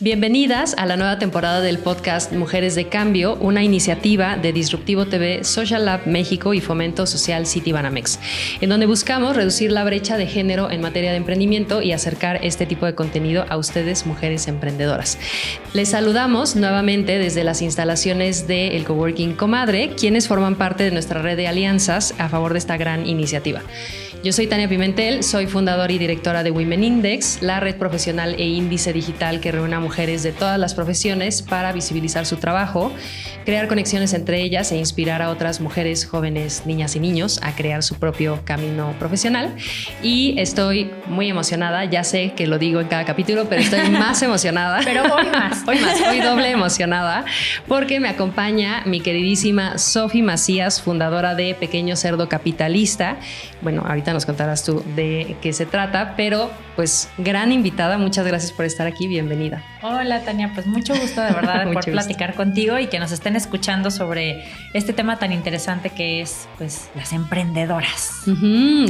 Bienvenidas a la nueva temporada del podcast Mujeres de Cambio, una iniciativa de Disruptivo TV, Social Lab México y Fomento Social Citibanamex, en donde buscamos reducir la brecha de género en materia de emprendimiento y acercar este tipo de contenido a ustedes, mujeres emprendedoras. Les saludamos nuevamente desde las instalaciones del Coworking Comadre, quienes forman parte de nuestra red de alianzas a favor de esta gran iniciativa. Yo soy Tania Pimentel, soy fundadora y directora de Women Index, la red profesional e índice digital que reúne a mujeres de todas las profesiones para visibilizar su trabajo, crear conexiones entre ellas e inspirar a otras mujeres, jóvenes, niñas y niños a crear su propio camino profesional. Y estoy muy emocionada, ya sé que lo digo en cada capítulo, pero estoy más emocionada. Pero hoy doble emocionada, porque me acompaña mi queridísima Sofi Macías, fundadora de Pequeño Cerdo Capitalista. Bueno, ahorita nos contarás tú de qué se trata, pero pues gran invitada, muchas gracias por estar aquí, bienvenida. Hola Tania, pues mucho gusto de verdad por platicar contigo y que nos estén escuchando sobre este tema tan interesante que es pues las emprendedoras.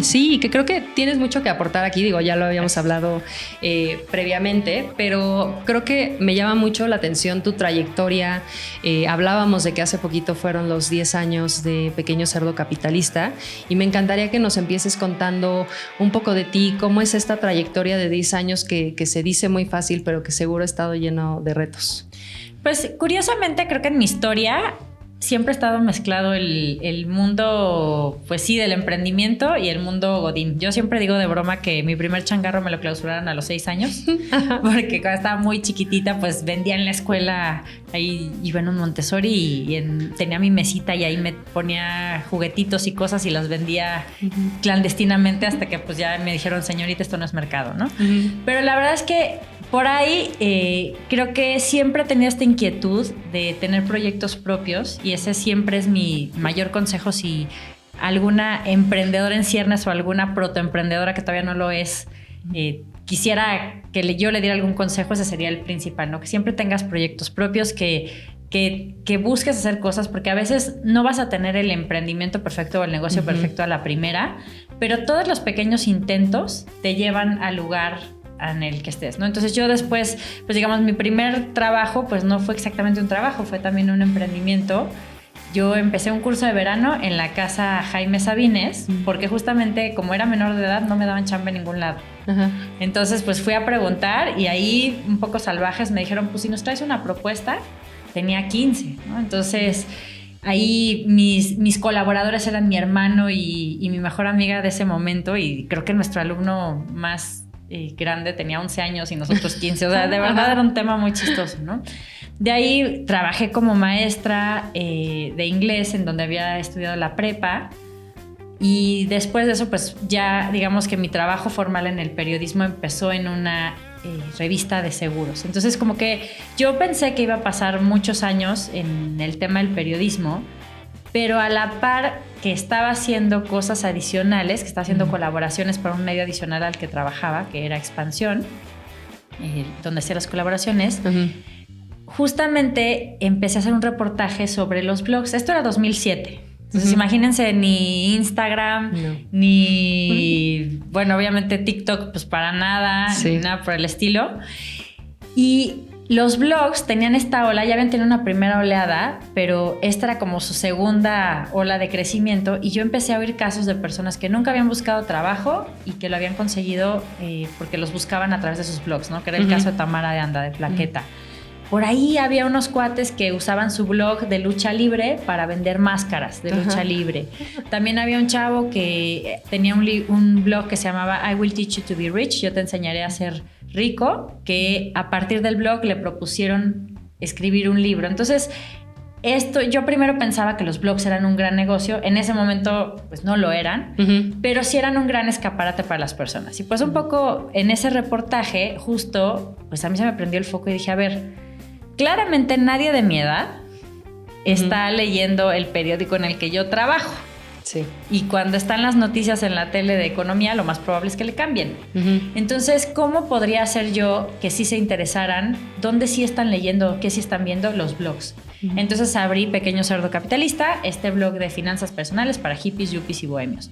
Sí, que creo que tienes mucho que aportar aquí, digo, ya lo habíamos hablado previamente, pero creo que me llama mucho la atención tu trayectoria. Hablábamos de que hace poquito fueron los 10 años de Pequeño Cerdo Capitalista y me encantaría que nos empieces contando un poco de ti, cómo es esta trayectoria de 10 años que se dice muy fácil, pero que seguro ha estado lleno de retos. Pues curiosamente creo que en mi historia siempre ha estado mezclado el mundo, pues sí, del emprendimiento y el mundo godín. Yo siempre digo de broma que mi primer changarro me lo clausuraron a los 6 años, porque cuando estaba muy chiquitita, pues vendía en la escuela, ahí iba en un Montessori y tenía mi mesita y ahí me ponía juguetitos y cosas y las vendía clandestinamente hasta que pues ya me dijeron, señorita, esto no es mercado, ¿no? Pero la verdad es que por ahí creo que siempre he tenido esta inquietud de tener proyectos propios y ese siempre es mi mayor consejo si alguna emprendedora en ciernes o alguna protoemprendedora que todavía no lo es quisiera que yo le diera algún consejo, ese sería el principal, ¿no? Que siempre tengas proyectos propios, que busques hacer cosas, porque a veces no vas a tener el emprendimiento perfecto o el negocio perfecto a la primera, pero todos los pequeños intentos te llevan al lugar en el que estés, ¿no? Entonces yo después, pues digamos, mi primer trabajo, pues no fue exactamente un trabajo, fue también un emprendimiento. Yo empecé un curso de verano en la casa Jaime Sabines, porque justamente como era menor de edad no me daban chamba en ningún lado. Entonces pues fui a preguntar y ahí un poco salvajes me dijeron, pues si nos traes una propuesta, tenía 15, ¿no? Entonces ahí mis colaboradores eran mi hermano y mi mejor amiga de ese momento y creo que nuestro alumno más grande tenía 11 años y nosotros 15, o sea, de verdad era un tema muy chistoso, ¿no? De ahí trabajé como maestra de inglés en donde había estudiado la prepa y después de eso pues ya digamos que mi trabajo formal en el periodismo empezó en una revista de seguros. Entonces como que yo pensé que iba a pasar muchos años en el tema del periodismo, pero a la par que estaba haciendo cosas adicionales, que estaba haciendo colaboraciones para un medio adicional al que trabajaba, que era Expansión, donde hacía las colaboraciones, justamente empecé a hacer un reportaje sobre los blogs. Esto era 2007. Entonces imagínense, ni Instagram, ni, bueno, obviamente TikTok, pues para nada, ni nada por el estilo. Y los blogs tenían esta ola, ya habían tenido una primera oleada, pero esta era como su segunda ola de crecimiento y yo empecé a oír casos de personas que nunca habían buscado trabajo y que lo habían conseguido porque los buscaban a través de sus blogs, ¿no? Que era el caso de Tamara de Anda, de Plaqueta. Por ahí había unos cuates que usaban su blog de lucha libre para vender máscaras de lucha libre. También había un chavo que tenía un blog que se llamaba I Will Teach You to Be Rich, yo te enseñaré a ser rico, que a partir del blog le propusieron escribir un libro. Entonces, yo primero pensaba que los blogs eran un gran negocio. En ese momento, pues no lo eran, pero sí eran un gran escaparate para las personas. Y pues un poco en ese reportaje, justo, pues a mí se me prendió el foco y dije, a ver, claramente nadie de mi edad está leyendo el periódico en el que yo trabajo. Sí. Y cuando están las noticias en la tele de economía, lo más probable es que le cambien. Entonces, ¿cómo podría hacer yo que sí se interesaran? ¿Dónde sí están leyendo? ¿Qué sí están viendo? Los blogs. Entonces abrí Pequeño Cerdo Capitalista, este blog de finanzas personales para hippies, yuppies y bohemios.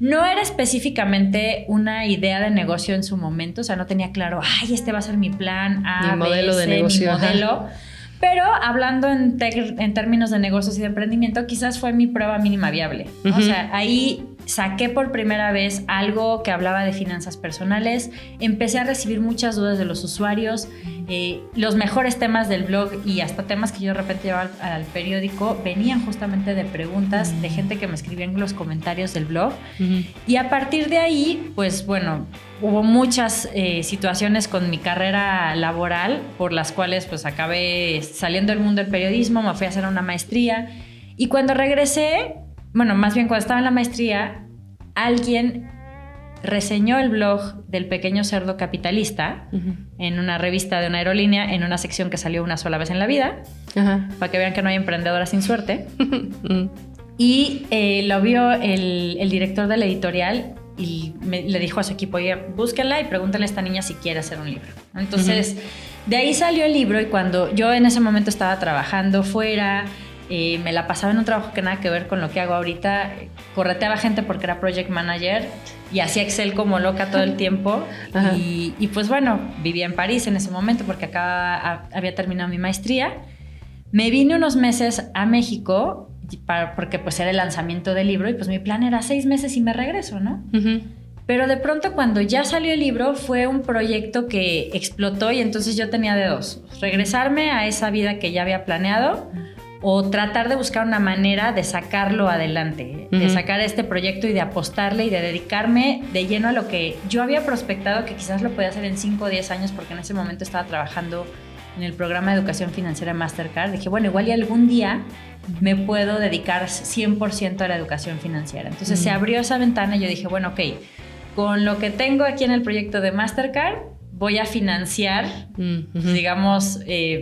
No era específicamente una idea de negocio en su momento, o sea, no tenía claro, ay, este va a ser mi plan, mi modelo de negocio. Mi modelo. Pero hablando en términos de negocios y de emprendimiento, quizás fue mi prueba mínima viable. O sea, ahí saqué por primera vez algo que hablaba de finanzas personales, empecé a recibir muchas dudas de los usuarios, los mejores temas del blog y hasta temas que yo de repente llevaba al periódico venían justamente de preguntas de gente que me escribía en los comentarios del blog. Y a partir de ahí, pues bueno, hubo muchas situaciones con mi carrera laboral por las cuales pues acabé saliendo del mundo del periodismo, me fui a hacer una maestría y cuando regresé, bueno, más bien cuando estaba en la maestría, alguien reseñó el blog del Pequeño Cerdo Capitalista en una revista de una aerolínea, en una sección que salió una sola vez en la vida, para que vean que no hay emprendedora sin suerte. Y lo vio el director de la editorial y le dijo a su equipo, oye, búsquenla y pregúntenle a esta niña si quiere hacer un libro. Entonces, de ahí salió el libro y cuando yo en ese momento estaba trabajando fuera, me la pasaba en un trabajo que nada que ver con lo que hago ahorita, correteaba gente porque era project manager y hacía Excel como loca todo el tiempo y pues bueno, vivía en París en ese momento porque acá había terminado mi maestría. Me vine unos meses a México porque pues era el lanzamiento del libro y pues mi plan era 6 meses y me regreso, ¿no? Pero de pronto cuando ya salió el libro fue un proyecto que explotó y entonces yo tenía de dos, regresarme a esa vida que ya había planeado o tratar de buscar una manera de sacarlo adelante, de sacar este proyecto y de apostarle y de dedicarme de lleno a lo que yo había prospectado que quizás lo podía hacer en 5 o 10 años porque en ese momento estaba trabajando en el programa de educación financiera Mastercard. Dije, bueno, igual y algún día me puedo dedicar 100% a la educación financiera. Entonces se abrió esa ventana y yo dije, bueno, ok, con lo que tengo aquí en el proyecto de Mastercard, voy a financiar, digamos,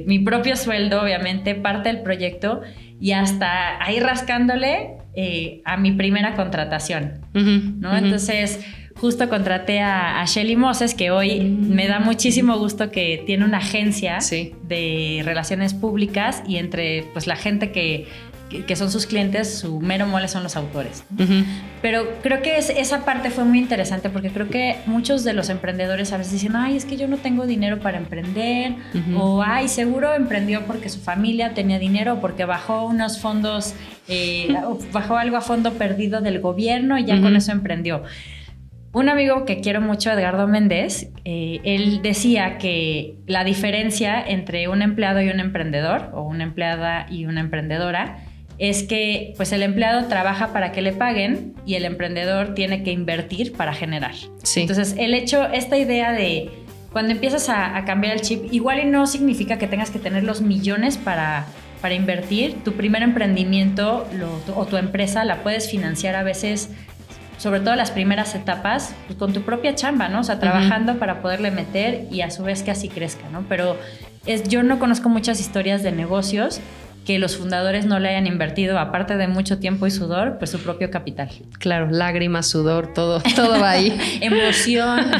mi propio sueldo, obviamente, parte del proyecto y hasta ahí rascándole a mi primera contratación, ¿no? Entonces, justo contraté a Shelly Moses, que hoy me da muchísimo gusto que tiene una agencia de relaciones públicas y entre pues, la gente que son sus clientes, su mero mole son los autores. Pero creo que esa parte fue muy interesante porque creo que muchos de los emprendedores a veces dicen, ay, es que yo no tengo dinero para emprender, o ay, seguro emprendió porque su familia tenía dinero, o porque bajó unos fondos, bajó algo a fondo perdido del gobierno y ya con eso emprendió. Un amigo que quiero mucho, Edgardo Méndez, él decía que la diferencia entre un empleado y un emprendedor, o una empleada y una emprendedora, es que pues el empleado trabaja para que le paguen y el emprendedor tiene que invertir para generar. Entonces, esta idea de cuando empiezas a cambiar el chip, igual y no significa que tengas que tener los millones para invertir. Tu primer emprendimiento o tu empresa la puedes financiar a veces, sobre todo las primeras etapas, pues con tu propia chamba, ¿no? O sea, trabajando para poderle meter y a su vez que así crezca, ¿no? Pero yo no conozco muchas historias de negocios que los fundadores no le hayan invertido, aparte de mucho tiempo y sudor, pues su propio capital. Claro, lágrimas, sudor, todo va ahí. Emoción.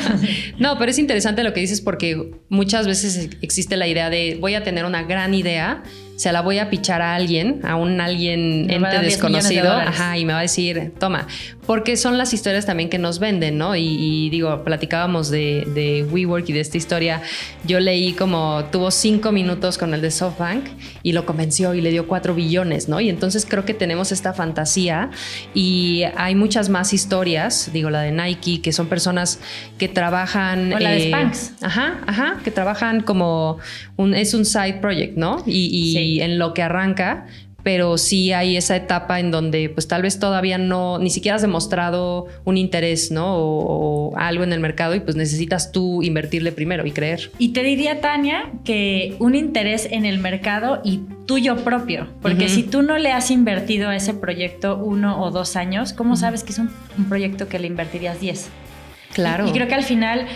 No, pero es interesante lo que dices porque muchas veces existe la idea de voy a tener una gran idea, se la voy a pichar a alguien, ente desconocido, y me va a decir, toma, porque son las historias también que nos venden, ¿no? Y digo, platicábamos de WeWork y de esta historia. Yo leí como tuvo 5 minutos con el de SoftBank y lo convenció y le dio 4 billones, ¿no? Y entonces creo que tenemos esta fantasía y hay muchas más historias, digo, la de Nike, que son personas que trabajan... O la de Spanx. Que trabajan como es un side project, ¿no? Y en lo que arranca, pero sí hay esa etapa en donde pues tal vez todavía ni siquiera has demostrado un interés, ¿no? O algo en el mercado y pues necesitas tú invertirle primero y creer. Y te diría, Tania, que un interés en el mercado y tuyo propio, porque si tú no le has invertido a ese proyecto 1 o 2 años, ¿cómo sabes que es un proyecto que le invertirías 10? Claro. Y creo que al final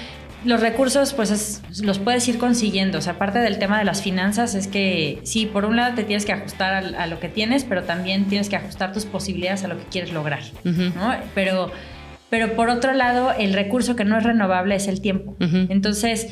los recursos, pues los puedes ir consiguiendo. O sea, aparte del tema de las finanzas, es que sí, por un lado te tienes que ajustar a lo que tienes, pero también tienes que ajustar tus posibilidades a lo que quieres lograr, ¿no? Pero por otro lado, el recurso que no es renovable es el tiempo. Entonces,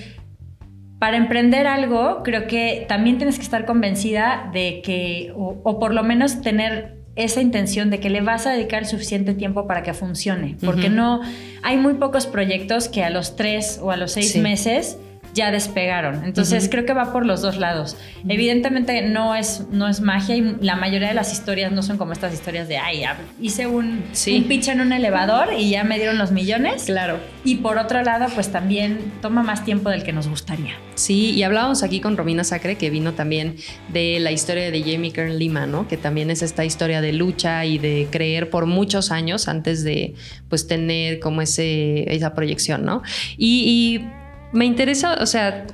para emprender algo, creo que también tienes que estar convencida de que, o por lo menos tener esa intención de que le vas a dedicar el suficiente tiempo para que funcione. Porque no, hay muy pocos proyectos que a los 3 o a los 6 meses ya despegaron. Entonces creo que va por los dos lados. Evidentemente no es magia y la mayoría de las historias no son como estas historias de hice un pitch en un elevador y ya me dieron los millones. Claro. Y por otro lado, pues también toma más tiempo del que nos gustaría. Sí, y hablábamos aquí con Romina Sacre, que vino también de la historia de Jamie Kern Lima, ¿no? Que también es esta historia de lucha y de creer por muchos años antes de pues tener como esa proyección, ¿no? Y me interesa, o sea,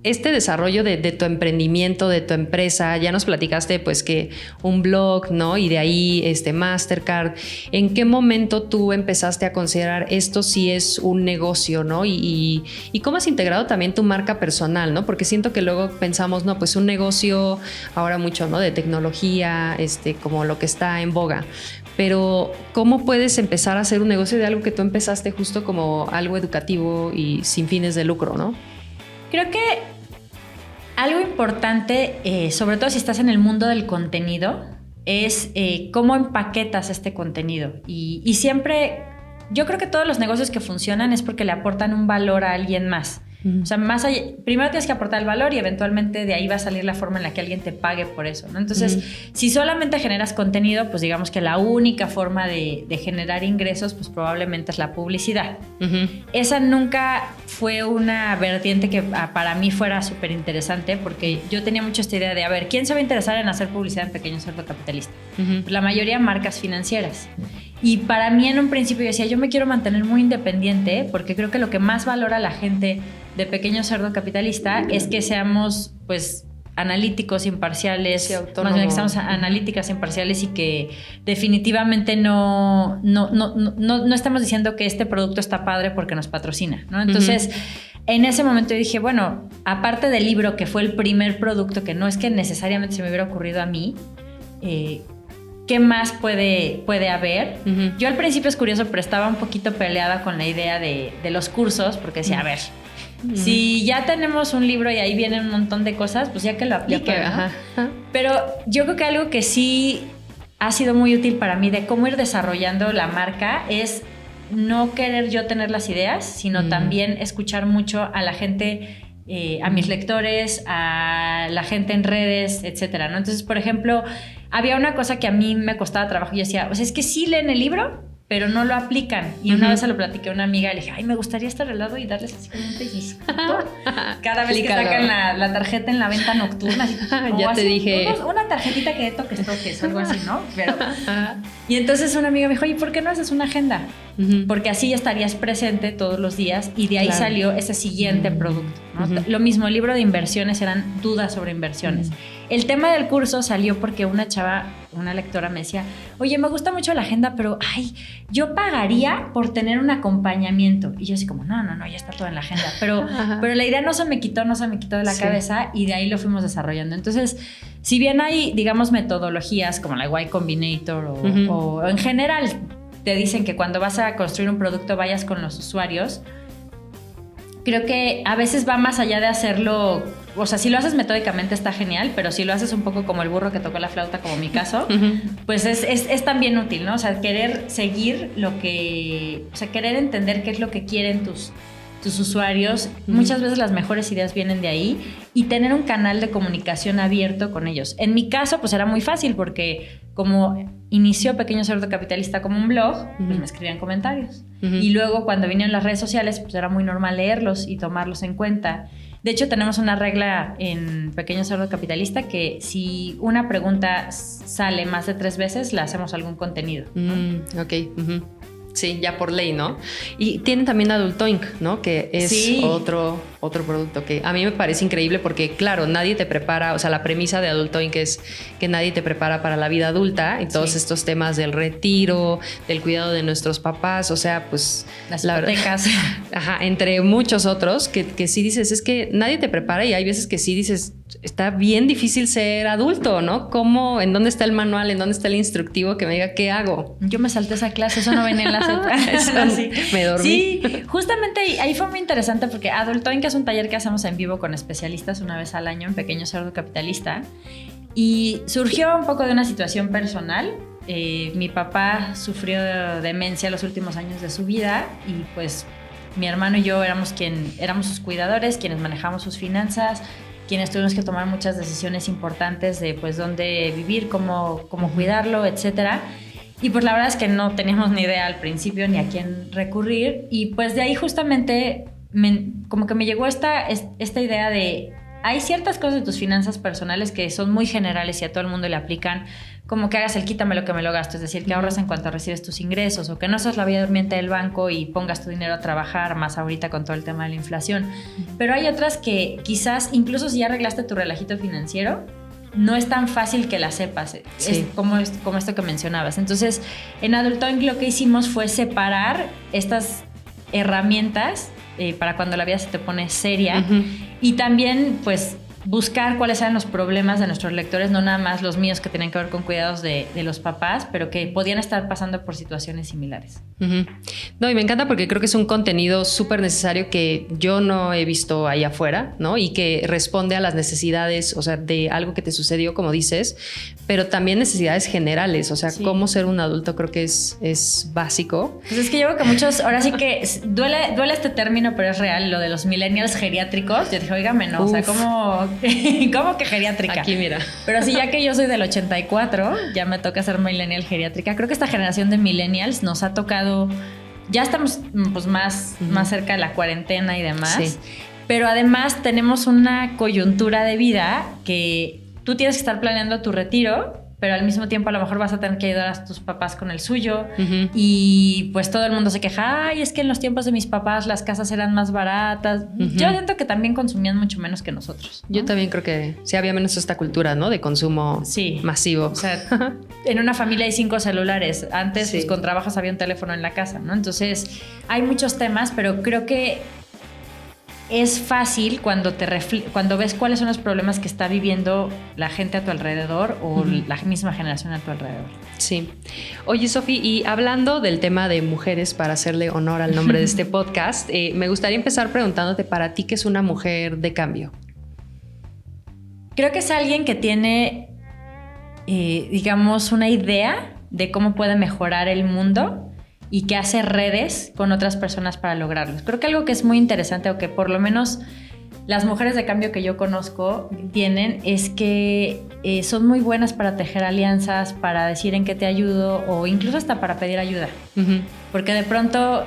este desarrollo de tu emprendimiento, de tu empresa. Ya nos platicaste pues que un blog, ¿no? Y de ahí Mastercard. ¿En qué momento tú empezaste a considerar esto sí es un negocio, ¿no? Y cómo has integrado también tu marca personal, ¿no? Porque siento que luego pensamos, no, pues un negocio ahora mucho, ¿no? De tecnología, como lo que está en boga. Pero ¿cómo puedes empezar a hacer un negocio de algo que tú empezaste justo como algo educativo y sin fines de lucro, ¿no? Creo que algo importante, sobre todo si estás en el mundo del contenido, es cómo empaquetas este contenido. Y siempre, yo creo que todos los negocios que funcionan es porque le aportan un valor a alguien más. O sea, más allá, primero tienes que aportar el valor y eventualmente de ahí va a salir la forma en la que alguien te pague por eso, ¿no? Entonces, si solamente generas contenido, pues digamos que la única forma de generar ingresos, pues probablemente es la publicidad. Esa nunca fue una vertiente que para mí fuera súper interesante, porque yo tenía mucho esta idea de, a ver, ¿quién se va a interesar en hacer publicidad en Pequeño Cerdo Capitalista? Pues la mayoría marcas financieras. Y para mí en un principio yo decía, yo me quiero mantener muy independiente, porque creo que lo que más valora la gente de Pequeño Cerdo Capitalista es que seamos pues analíticos, imparciales, más bien que seamos analíticas, imparciales y que definitivamente no estamos diciendo que este producto está padre porque nos patrocina, ¿no? Entonces, en ese momento yo dije, bueno, aparte del libro, que fue el primer producto que no es que necesariamente se me hubiera ocurrido a mí, ¿qué más puede haber? Yo al principio, es curioso, pero estaba un poquito peleada con la idea de los cursos, porque decía, a ver, si ya tenemos un libro y ahí vienen un montón de cosas, pues ya que lo aplique, ¿no? Pero yo creo que algo que sí ha sido muy útil para mí de cómo ir desarrollando la marca es no querer yo tener las ideas, sino también escuchar mucho a la gente, a mis lectores, a la gente en redes, etcétera, ¿no? Entonces, por ejemplo, había una cosa que a mí me costaba trabajo. Yo decía, o sea, es que sí leen el libro, pero no lo aplican. Y una vez se lo platiqué a una amiga y le dije, ay, me gustaría estar al lado y darles así como un pellizco cada vez que sacan la tarjeta en la venta nocturna. Así, ya así, te dije. Una tarjetita que toques, algo así, ¿no? Pero, y entonces una amiga me dijo, oye, ¿por qué no haces una agenda? Porque así ya estarías presente todos los días y de ahí salió ese siguiente producto, ¿no? Lo mismo, el libro de inversiones eran dudas sobre inversiones. El tema del curso salió porque una chava, una lectora me decía, oye, me gusta mucho la agenda, pero yo pagaría por tener un acompañamiento. Y yo así como, no, ya está todo en la agenda. Pero la idea no se me quitó de la cabeza y de ahí lo fuimos desarrollando. Entonces, si bien hay, digamos, metodologías como la Y Combinator o en general te dicen que cuando vas a construir un producto vayas con los usuarios, creo que a veces va más allá de hacerlo. O sea, si lo haces metódicamente está genial, pero si lo haces un poco como el burro que tocó la flauta, como mi caso, pues es también útil, ¿no? O sea, querer seguir querer entender qué es lo que quieren tus usuarios. Muchas veces las mejores ideas vienen de ahí y tener un canal de comunicación abierto con ellos. En mi caso, pues era muy fácil porque como inició Pequeño Cerdo Capitalista como un blog, pues me escribían comentarios. Y luego cuando vinieron las redes sociales, pues era muy normal leerlos y tomarlos en cuenta. De hecho, tenemos una regla en Pequeño Cerdo Capitalista que si una pregunta sale más de 3 veces, le hacemos algún contenido. Ok. Sí, ya por ley, ¿no? Y tienen también Adultoink, ¿no? Que es sí. otro producto que a mí me parece increíble porque, claro, nadie te prepara, o sea, la premisa de Adultoink es que nadie te prepara para la vida adulta y todos estos temas del retiro, del cuidado de nuestros papás, o sea, pues... Las hipotecas. Ajá, entre muchos otros que sí dices, es que nadie te prepara y hay veces que sí dices, está bien difícil ser adulto, ¿no? ¿Cómo? ¿En dónde está el manual? ¿En dónde está el instructivo que me diga qué hago? Yo me salté esa clase, eso no venía en la sí. Me dormí. Sí, justamente ahí fue muy interesante porque Adultoink es un taller que hacemos en vivo con especialistas una vez al año en Pequeño Cerdo Capitalista y surgió un poco de una situación personal. Mi papá sufrió de demencia los últimos años de su vida y pues mi hermano y yo éramos sus cuidadores, quienes manejamos sus finanzas, quienes tuvimos que tomar muchas decisiones importantes de pues dónde vivir, cómo cuidarlo, etcétera. Y pues la verdad es que no teníamos ni idea al principio ni a quién recurrir y pues de ahí justamente como que me llegó esta idea de hay ciertas cosas de tus finanzas personales que son muy generales y a todo el mundo le aplican, como que hagas el quítame lo que me lo gasto, es decir, que ahorras en cuanto recibes tus ingresos o que no seas la vida durmiente del banco y pongas tu dinero a trabajar, más ahorita con todo el tema de la inflación. Pero hay otras que quizás, incluso si ya arreglaste tu relajito financiero, no es tan fácil que la sepas, sí. Es como esto que mencionabas. Entonces, en Adultoink lo que hicimos fue separar estas herramientas para cuando la vida se te pone seria y también, pues, buscar cuáles eran los problemas de nuestros lectores, no nada más los míos que tenían que ver con cuidados de los papás, pero que podían estar pasando por situaciones similares. No, y me encanta porque creo que es un contenido súper necesario que yo no he visto ahí afuera, ¿no? Y que responde a las necesidades, o sea, de algo que te sucedió, como dices, pero también necesidades generales, o sea, cómo ser un adulto creo que es básico. Pues es que yo creo que muchos, ahora sí que duele este término, pero es real, lo de los millennials geriátricos. Yo dije, óigame, no, o sea, ¿cómo que geriátrica? Aquí, mira. Pero sí, ya que yo soy del 84, ya me toca ser millennial geriátrica. Creo que esta generación de millennials nos ha tocado, ya estamos pues más cerca de la cuarentena y demás, sí. Pero además tenemos una coyuntura de vida que tú tienes que estar planeando tu retiro, pero al mismo tiempo a lo mejor vas a tener que ayudar a tus papás con el suyo y pues todo el mundo se queja, ay, es que en los tiempos de mis papás las casas eran más baratas. Yo siento que también consumían mucho menos que nosotros, ¿no? Yo también creo que sí había menos esta cultura, ¿no? De consumo masivo. O sea, en una familia hay 5 celulares. Antes pues con trabajos había un teléfono en la casa, ¿no? Entonces hay muchos temas, pero creo que es fácil cuando ves cuáles son los problemas que está viviendo la gente a tu alrededor o la misma generación a tu alrededor. Sí. Oye, Sofi, y hablando del tema de mujeres, para hacerle honor al nombre de este podcast, me gustaría empezar preguntándote para ti, ¿qué es una mujer de cambio? Creo que es alguien que tiene, digamos, una idea de cómo puede mejorar el mundo y que hace redes con otras personas para lograrlos. Creo que algo que es muy interesante o que por lo menos las mujeres de cambio que yo conozco tienen es que son muy buenas para tejer alianzas, para decir en qué te ayudo o incluso hasta para pedir ayuda. Porque de pronto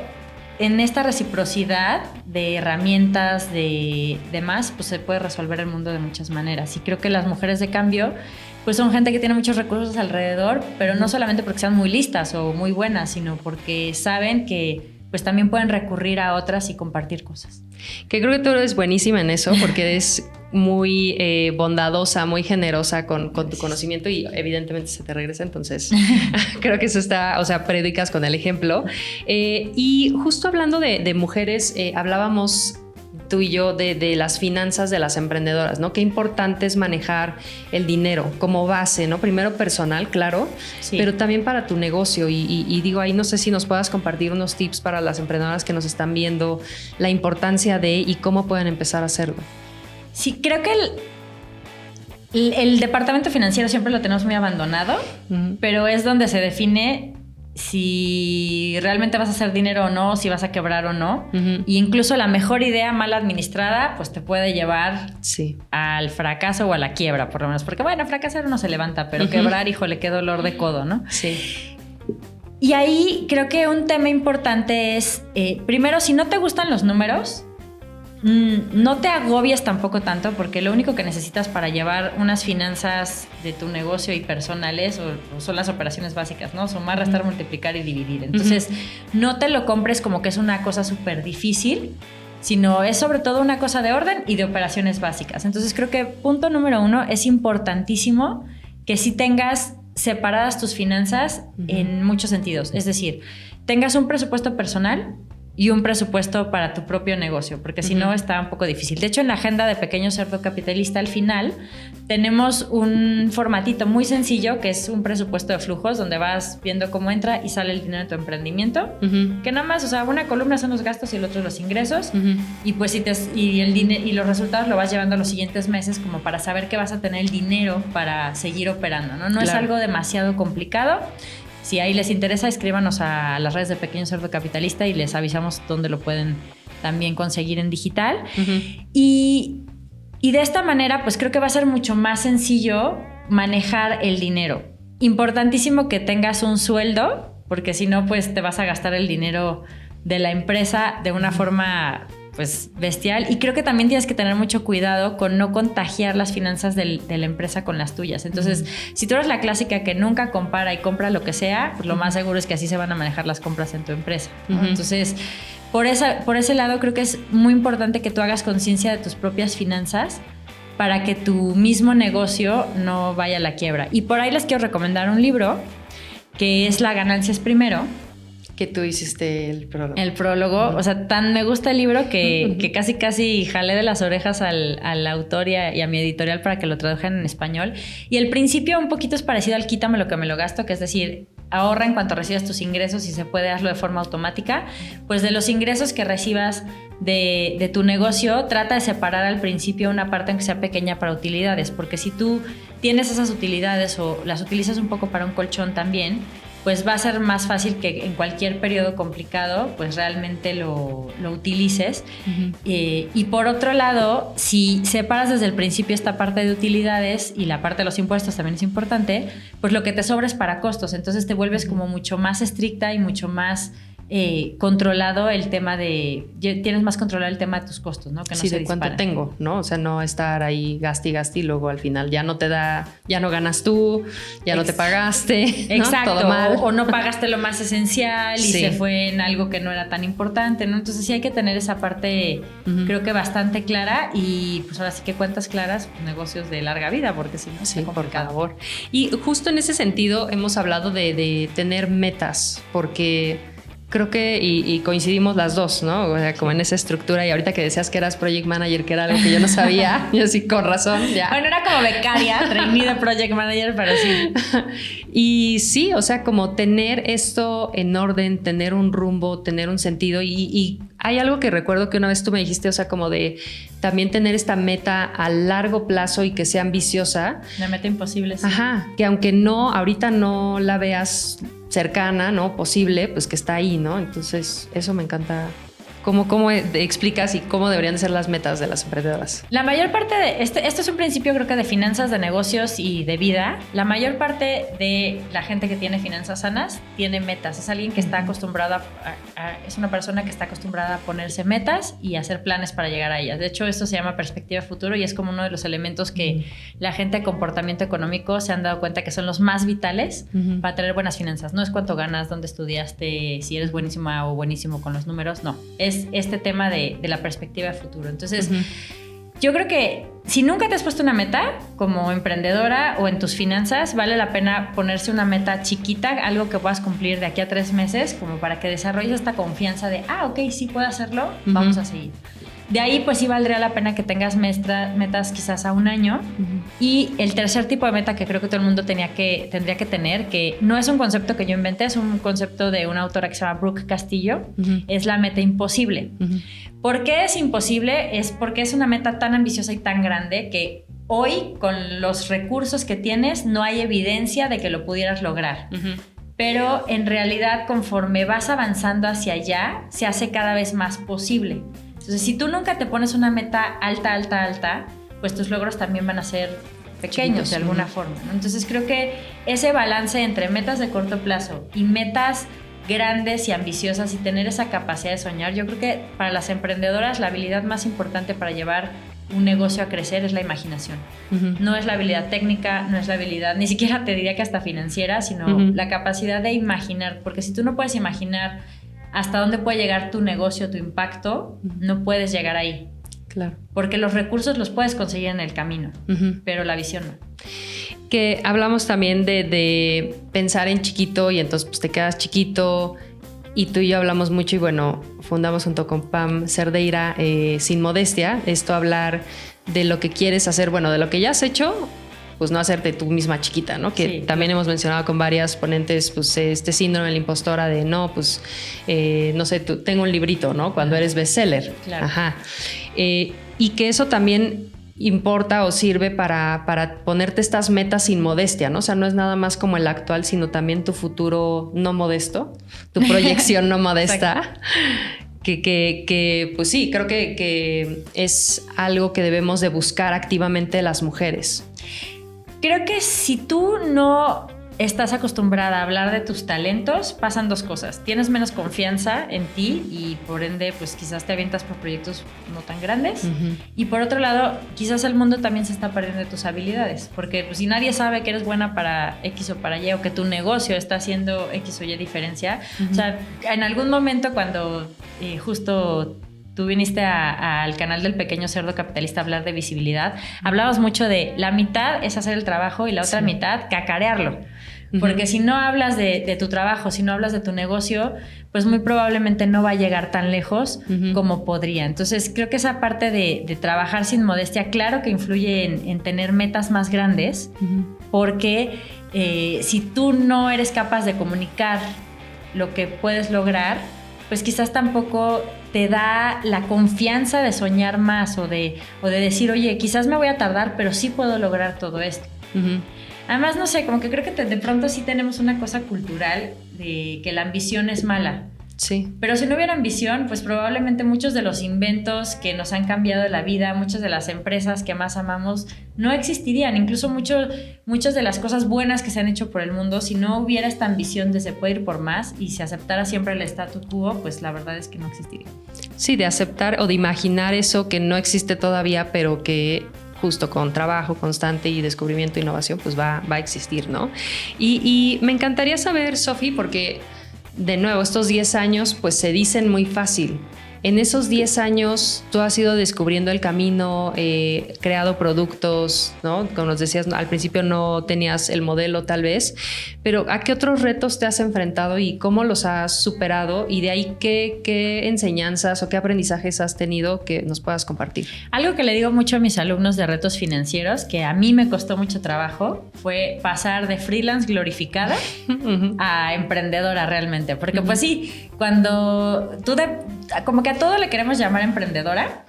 en esta reciprocidad de herramientas, de demás, pues se puede resolver el mundo de muchas maneras. Y creo que las mujeres de cambio pues son gente que tiene muchos recursos alrededor, pero no solamente porque sean muy listas o muy buenas, sino porque saben que pues también pueden recurrir a otras y compartir cosas. Que creo que tú eres buenísima en eso, porque eres muy bondadosa, muy generosa con tu conocimiento y evidentemente se te regresa, entonces creo que eso está, o sea, predicas con el ejemplo. Y justo hablando de mujeres, hablábamos tú y yo de las finanzas de las emprendedoras, ¿no? Qué importante es manejar el dinero como base, ¿no? Primero personal, claro, pero también para tu negocio. Y digo, ahí no sé si nos puedas compartir unos tips para las emprendedoras que nos están viendo, la importancia de y cómo pueden empezar a hacerlo. Sí, creo que el departamento financiero siempre lo tenemos muy abandonado, pero es donde se define si realmente vas a hacer dinero o no, si vas a quebrar o no. Y incluso la mejor idea mal administrada pues te puede llevar al fracaso o a la quiebra, por lo menos. Porque bueno, fracasar uno se levanta, pero quebrar, híjole, qué dolor de codo, ¿no? Sí. Y ahí creo que un tema importante es, primero, si no te gustan los números, no te agobies tampoco tanto, porque lo único que necesitas para llevar unas finanzas de tu negocio y personales o son las operaciones básicas, ¿no? Sumar, restar, multiplicar y dividir. Entonces, no te lo compres como que es una cosa súper difícil, sino es sobre todo una cosa de orden y de operaciones básicas. Entonces, creo que punto número 1, es importantísimo que sí tengas separadas tus finanzas en muchos sentidos. Es decir, tengas un presupuesto personal y un presupuesto para tu propio negocio, porque si no está un poco difícil. De hecho, en la agenda de Pequeño Cerdo Capitalista, al final, tenemos un formatito muy sencillo, que es un presupuesto de flujos, donde vas viendo cómo entra y sale el dinero de tu emprendimiento, que nada más, o sea, una columna son los gastos y el otro los ingresos, y pues y los resultados lo vas llevando a los siguientes meses como para saber que vas a tener el dinero para seguir operando, ¿no? No es algo demasiado complicado. Si ahí les interesa, escríbanos a las redes de Pequeño Cerdo Capitalista y les avisamos dónde lo pueden también conseguir en digital. Y de esta manera, pues creo que va a ser mucho más sencillo manejar el dinero. Importantísimo que tengas un sueldo, porque si no, pues te vas a gastar el dinero de la empresa de una forma pues bestial, y creo que también tienes que tener mucho cuidado con no contagiar las finanzas de la empresa con las tuyas. Entonces, si tú eres la clásica que nunca compara y compra lo que sea, pues lo más seguro es que así se van a manejar las compras en tu empresa, ¿no? Entonces, por ese lado creo que es muy importante que tú hagas conciencia de tus propias finanzas para que tu mismo negocio no vaya a la quiebra. Y por ahí les quiero recomendar un libro que es La ganancia es primero, que tú hiciste el prólogo. El prólogo, o sea, tan me gusta el libro que casi jalé de las orejas al autor y a mi editorial para que lo tradujeran en español. Y el principio un poquito es parecido al quítame lo que me lo gasto, que es decir, ahorra en cuanto recibas tus ingresos y se puede hazlo de forma automática. Pues de los ingresos que recibas de tu negocio, trata de separar al principio una parte aunque sea pequeña para utilidades, porque si tú tienes esas utilidades o las utilizas un poco para un colchón también, pues va a ser más fácil que en cualquier periodo complicado pues realmente lo utilices. Y por otro lado, si separas desde el principio esta parte de utilidades y la parte de los impuestos también es importante, pues lo que te sobra es para costos, entonces te vuelves como mucho más estricta y mucho más controlado el tema tienes más controlado el tema de tus costos, ¿no? Que no sí, se de disparan. cuánto tengo, ¿no? O sea, no estar ahí gaste y luego al final ya no te da, ya no ganas tú, ya no te pagaste, ¿no? Exacto, todo mal. o no pagaste lo más esencial y sí. se fue en algo que no era tan importante, ¿no? Entonces sí hay que tener esa parte, creo que bastante clara, y pues ahora sí que cuentas claras, pues, negocios de larga vida, porque si no sí, está complicado. por favor. Y justo en ese sentido hemos hablado de tener metas, porque creo que y coincidimos las dos, ¿no? O sea, como en esa estructura, y ahorita que decías que eras project manager, que era algo que yo no sabía, yo sí, con razón, ya. Bueno, era como becaria, trainee de project manager, pero sí. Y sí, o sea, como tener esto en orden, tener un rumbo, tener un sentido, y hay algo que recuerdo que una vez tú me dijiste, o sea, como de también tener esta meta a largo plazo y que sea ambiciosa. Una meta imposible, sí. Ajá, que aunque ahorita no la veas cercana, ¿no? Posible, pues que está ahí, ¿no? Entonces, eso me encanta. ¿Cómo explicas y cómo deberían de ser las metas de las emprendedoras? La mayor parte de esto es un principio, creo que de finanzas, de negocios y de vida. La mayor parte de la gente que tiene finanzas sanas tiene metas. Es alguien que está acostumbrada es una persona que está acostumbrada a ponerse metas y hacer planes para llegar a ellas. De hecho, esto se llama perspectiva futuro y es como uno de los elementos que la gente de comportamiento económico se han dado cuenta que son los más vitales para tener buenas finanzas. No es cuánto ganas, dónde estudiaste, si eres buenísima o buenísimo con los números, no. Es este tema de la perspectiva de futuro. Entonces, yo creo que si nunca te has puesto una meta como emprendedora o en tus finanzas, vale la pena ponerse una meta chiquita, algo que puedas cumplir de aquí a 3 meses, como para que desarrolles esta confianza de, ok, sí puedo hacerlo, vamos a seguir. De ahí, pues sí valdría la pena que tengas metas quizás a 1 año. Y el tercer tipo de meta que creo que todo el mundo tendría que tener, que no es un concepto que yo inventé, es un concepto de una autora que se llama Brooke Castillo, es la meta imposible. ¿Por qué es imposible? Es porque es una meta tan ambiciosa y tan grande que hoy, con los recursos que tienes, no hay evidencia de que lo pudieras lograr. Pero en realidad, conforme vas avanzando hacia allá, se hace cada vez más posible. Entonces, si tú nunca te pones una meta alta, pues tus logros también van a ser pequeños de alguna forma, ¿no? Entonces, creo que ese balance entre metas de corto plazo y metas grandes y ambiciosas y tener esa capacidad de soñar. Yo creo que para las emprendedoras la habilidad más importante para llevar un negocio a crecer es la imaginación. No es la habilidad técnica, no es la habilidad, ni siquiera te diría que hasta financiera, sino la capacidad de imaginar, porque si tú no puedes imaginar hasta dónde puede llegar tu negocio, tu impacto, no puedes llegar ahí. Claro. Porque los recursos los puedes conseguir en el camino, pero la visión no. Que hablamos también de pensar en chiquito y entonces pues te quedas chiquito, y tú y yo hablamos mucho y bueno, fundamos junto con Pam Cerdeira Sin Modestia, esto hablar de lo que quieres hacer, bueno, de lo que ya has hecho, pues no hacerte tú misma chiquita, ¿no? Que sí, también hemos mencionado con varias ponentes, pues este síndrome de la impostora de no, pues no sé, tengo un librito, ¿no? Cuando eres bestseller. Claro. Ajá. Y que eso también importa o sirve para ponerte estas metas sin modestia, ¿no? O sea, no es nada más como el actual, sino también tu futuro no modesto, tu proyección no modesta. Que pues sí, creo que es algo que debemos de buscar activamente las mujeres. Creo que si tú no estás acostumbrada a hablar de tus talentos, pasan dos cosas. Tienes menos confianza en ti y por ende, pues quizás te avientas por proyectos no tan grandes. Y por otro lado, quizás el mundo también se está perdiendo de tus habilidades. Porque pues, si nadie sabe que eres buena para X o para Y o que tu negocio está haciendo X o Y diferencia, o sea, en algún momento cuando justo tú viniste al canal del Pequeño Cerdo Capitalista a hablar de visibilidad, hablabas mucho de la mitad es hacer el trabajo y la otra mitad cacarearlo. Porque si no hablas de tu trabajo, si no hablas de tu negocio, pues muy probablemente no va a llegar tan lejos como podría. Entonces creo que esa parte de trabajar sin modestia, claro que influye en tener metas más grandes, porque si tú no eres capaz de comunicar lo que puedes lograr, pues quizás tampoco te da la confianza de soñar más o de decir, oye, quizás me voy a tardar, pero sí puedo lograr todo esto. Además, no sé, como que creo que de pronto sí tenemos una cosa cultural de que la ambición es mala. Sí. Pero si no hubiera ambición, pues probablemente muchos de los inventos que nos han cambiado la vida, muchas de las empresas que más amamos, no existirían. Incluso muchas de las cosas buenas que se han hecho por el mundo, si no hubiera esta ambición de se puede ir por más y se aceptara siempre el statu quo, pues la verdad es que no existiría. Sí, de aceptar o de imaginar eso que no existe todavía, pero que justo con trabajo constante y descubrimiento e innovación, pues va a existir, ¿no? Y me encantaría saber, Sofi, porque de nuevo, estos 10 años pues se dicen muy fácil. En esos 10 años tú has ido descubriendo el camino, creado productos, ¿no? Como nos decías, al principio no tenías el modelo tal vez, pero ¿a qué otros retos te has enfrentado y cómo los has superado? Y de ahí, ¿qué enseñanzas o qué aprendizajes has tenido que nos puedas compartir? Algo que le digo mucho a mis alumnos de retos financieros, que a mí me costó mucho trabajo, fue pasar de freelance glorificada a emprendedora realmente. Porque pues sí, cuando tú como que a todo le queremos llamar emprendedora,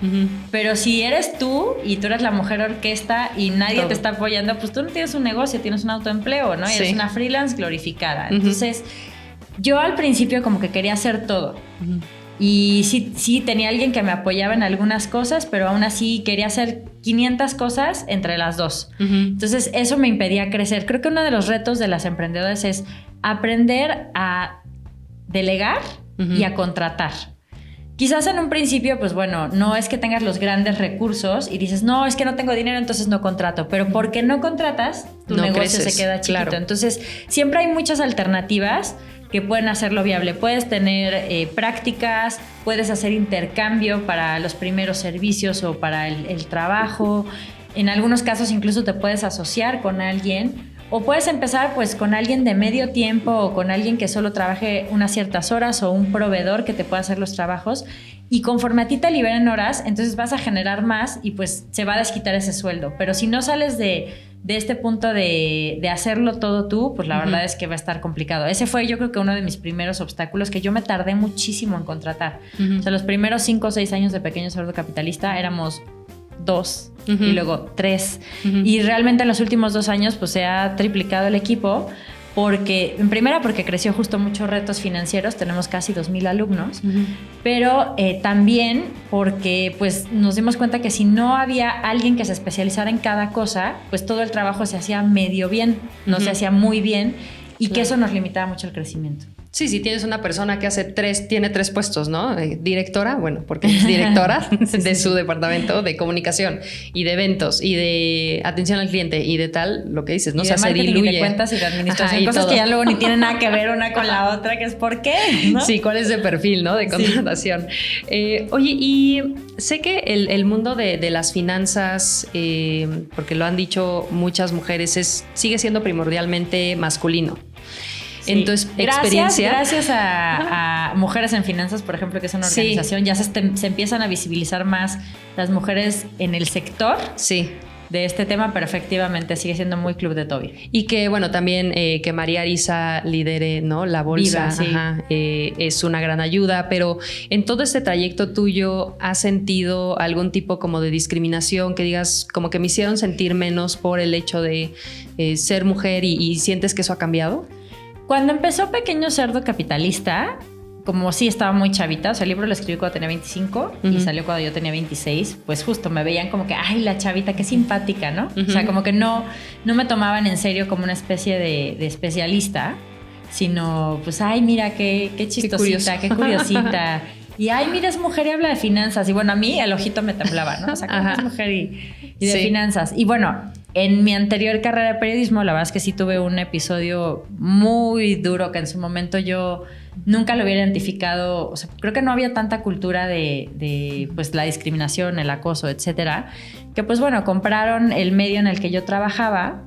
pero si eres tú y tú eres la mujer orquesta y nadie te está apoyando, pues tú no tienes un negocio, tienes un autoempleo, ¿no? Y eres una freelance glorificada. Entonces, yo al principio como que quería hacer todo. Y sí, tenía alguien que me apoyaba en algunas cosas, pero aún así quería hacer 500 cosas entre las dos. Entonces, eso me impedía crecer. Creo que uno de los retos de las emprendedoras es aprender a delegar y a contratar. Quizás en un principio, pues bueno, no es que tengas los grandes recursos y dices, no, es que no tengo dinero, entonces no contrato. Pero porque no contratas, tu negocio se queda chiquito. Claro. Entonces, siempre hay muchas alternativas que pueden hacerlo viable. Puedes tener prácticas, puedes hacer intercambio para los primeros servicios o para el trabajo. En algunos casos incluso te puedes asociar con alguien. O puedes empezar pues con alguien de medio tiempo o con alguien que solo trabaje unas ciertas horas o un proveedor que te pueda hacer los trabajos y conforme a ti te liberen horas, entonces vas a generar más y pues se va a desquitar ese sueldo. Pero si no sales de este punto de hacerlo todo tú, pues la verdad es que va a estar complicado. Ese fue yo creo que uno de mis primeros obstáculos que yo me tardé muchísimo en contratar. O sea, los primeros 5 o 6 años de Pequeño Cerdo Capitalista éramos 2 y luego 3 y realmente en los últimos 2 años pues se ha triplicado el equipo porque en primera porque creció justo muchos retos financieros, tenemos casi 2,000 alumnos, pero también porque pues nos dimos cuenta que si no había alguien que se especializara en cada cosa, pues todo el trabajo se hacía medio bien, no se hacía muy bien y que eso nos limitaba mucho el crecimiento. Sí, si tienes una persona que tiene 3 puestos, ¿no? Directora, bueno, porque es directora de su departamento de comunicación y de eventos y de atención al cliente y de tal, lo que dices, ¿no? Y de se diluye. y de cuentas y de administración, cosas todo. Que ya luego ni tienen nada que ver una con la otra, que es ¿por qué? ¿No? Sí, ¿cuál es el perfil, no? De contratación. Oye, y sé que el mundo de las finanzas, porque lo han dicho muchas mujeres, sigue siendo primordialmente masculino. Sí. En tu experiencia. Gracias a Mujeres en Finanzas, por ejemplo, que es una organización, ya se empiezan a visibilizar más las mujeres en el sector. Sí. De este tema, pero efectivamente sigue siendo muy Club de Toby. Y que, bueno, también que María Arisa lidere, ¿no? La bolsa. Viva, sí. Es una gran ayuda, pero en todo este trayecto tuyo, ¿has sentido algún tipo como de discriminación que digas, como que me hicieron sentir menos por el hecho de ser mujer y sientes que eso ha cambiado? Cuando empezó Pequeño Cerdo Capitalista, como sí estaba muy chavita, o sea, el libro lo escribí cuando tenía 25 y salió cuando yo tenía 26, pues justo me veían como que, ay, la chavita, qué simpática, ¿no? O sea, como que no me tomaban en serio como una especie de especialista, sino pues, ay, mira, qué chistosita, qué curiosita. Y, ay, mira, es mujer y habla de finanzas. Y bueno, a mí el ojito me temblaba, ¿no? O sea, como es mujer y de finanzas. Y bueno, en mi anterior carrera de periodismo, la verdad es que sí tuve un episodio muy duro que en su momento yo nunca lo hubiera identificado. O sea, creo que no había tanta cultura de pues, la discriminación, el acoso, etcétera. Que pues bueno, compraron el medio en el que yo trabajaba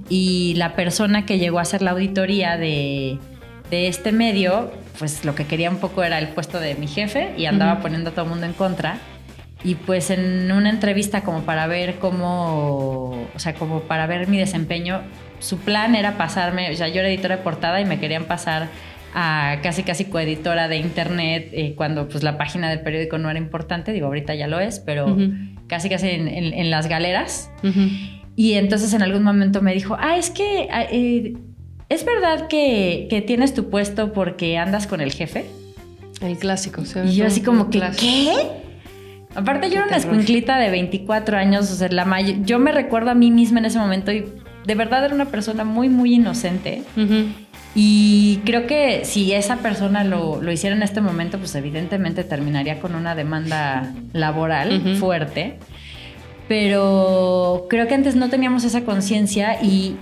y la persona que llegó a hacer la auditoría de este medio, pues lo que quería un poco era el puesto de mi jefe y andaba poniendo a todo el mundo en contra. Y pues en una entrevista como para ver como para ver mi desempeño, su plan era pasarme, o sea, yo era editora de portada y me querían pasar a casi coeditora de internet cuando pues la página del periódico no era importante, digo, ahorita ya lo es, pero casi en las galeras. Y entonces en algún momento me dijo, es que ¿es verdad que tienes tu puesto porque andas con el jefe? El clásico. ¿Sí? Y yo así como que, ¿qué? Aparte yo era una escuinclita de 24 años, o sea, yo me recuerdo a mí misma en ese momento y de verdad era una persona muy, muy inocente. Y creo que si esa persona lo hiciera en este momento, pues evidentemente terminaría con una demanda laboral fuerte. Pero creo que antes no teníamos esa conciencia y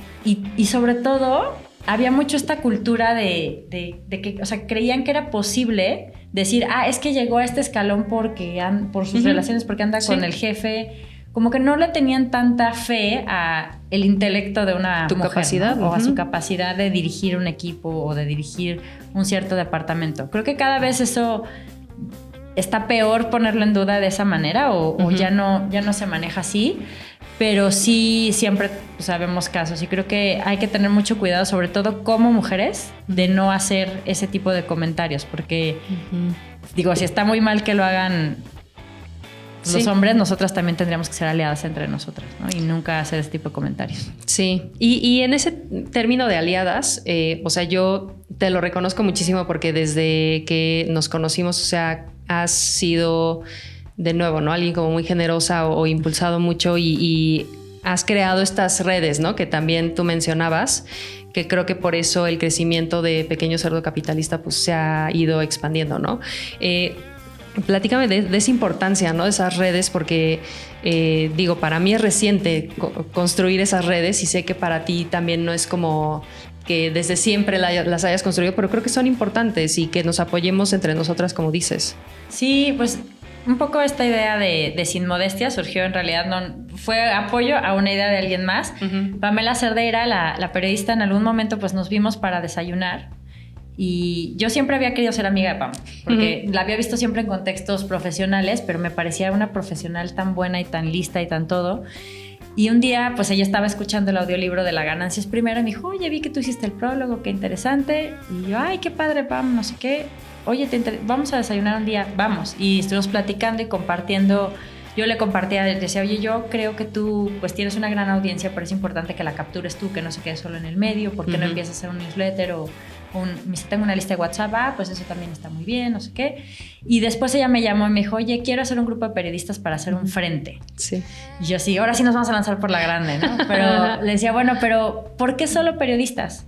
sobre todo había mucho esta cultura de que, o sea, creían que era posible decir, es que llegó a este escalón por sus relaciones, porque anda con el jefe. Como que no le tenían tanta fe a el intelecto de una mujer, capacidad, ¿no? O a su capacidad de dirigir un equipo o de dirigir un cierto departamento. Creo que cada vez eso está peor ponerlo en duda de esa manera o ya no se maneja así. Pero sí siempre sabemos casos y creo que hay que tener mucho cuidado, sobre todo como mujeres, de no hacer ese tipo de comentarios, porque digo, si está muy mal que lo hagan los hombres, nosotras también tendríamos que ser aliadas entre nosotras, ¿no? Y nunca hacer ese tipo de comentarios. Sí, y en ese término de aliadas, o sea, yo te lo reconozco muchísimo porque desde que nos conocimos, o sea, has sido de nuevo, ¿no? Alguien como muy generosa o impulsado mucho y has creado estas redes, ¿no? Que también tú mencionabas, que creo que por eso el crecimiento de Pequeño Cerdo Capitalista pues se ha ido expandiendo, ¿no? Platícame de esa importancia, ¿no? De esas redes, porque digo, para mí es reciente construir esas redes y sé que para ti también no es como que desde siempre las hayas construido, pero creo que son importantes y que nos apoyemos entre nosotras, como dices. Sí, pues un poco esta idea de Sin Modestia surgió en realidad, no fue apoyo a una idea de alguien más. Pamela Cerdeira, la periodista, en algún momento pues nos vimos para desayunar y yo siempre había querido ser amiga de Pam porque la había visto siempre en contextos profesionales, pero me parecía una profesional tan buena y tan lista y tan todo. Y un día pues ella estaba escuchando el audiolibro de La Ganancia es Primero y me dijo, oye, vi que tú hiciste el prólogo, qué interesante. Y yo, ay, qué padre, Pam, no sé qué. Oye, vamos a desayunar un día, vamos. Y estuvimos platicando y compartiendo. Yo le compartía, decía, oye, yo creo que tú pues tienes una gran audiencia, pero es importante que la captures tú, que no se quede solo en el medio. ¿Por qué no empiezas a hacer un newsletter o me dice, tengo una lista de WhatsApp, pues eso también está muy bien, no sé qué. Y después ella me llamó y me dijo, oye, quiero hacer un grupo de periodistas para hacer un frente. Sí. Y yo sí, ahora sí nos vamos a lanzar por la grande, ¿no? Pero le decía, bueno, pero ¿por qué solo periodistas?